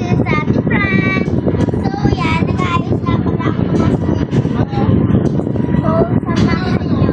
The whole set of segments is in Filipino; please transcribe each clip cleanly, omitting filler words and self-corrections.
is Ate Fran. So, yan. Nag-aayos na pala ako ng cosmetics ko. So, samahan niyo.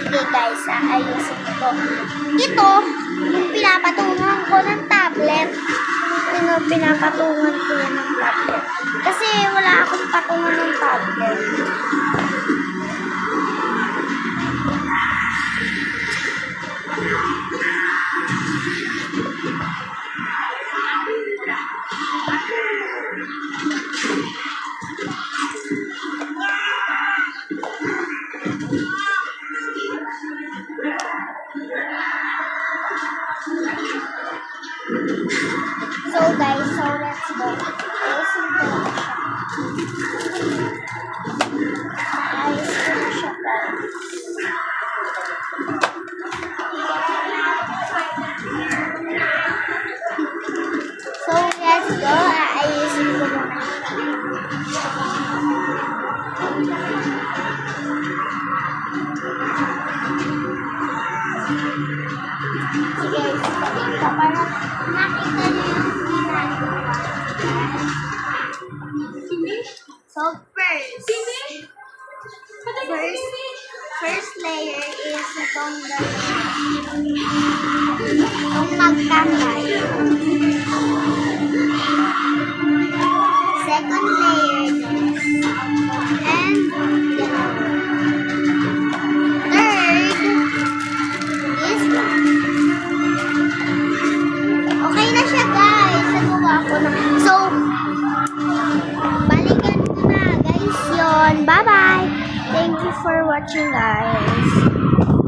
Wait lang guys. Ayusin ko. Ito, yung pinapatungan ko ng tablet. Pinapatungan ko yan ng tablet. Kasi wala akong patungan ng tablet. So guys, so let's go. Ayusin ko lang siya. Ayusin ko na siya guys. So let's go. Ayusin ko muna siya. Sige, ipakita para nakita niyo yung ginagawa. So first layer is itong magkambay. Second layer this. And third is one. Okay na siya guys. Nagawa ko na. So, balikan ko na guys yon. Bye bye. Thank you for watching guys.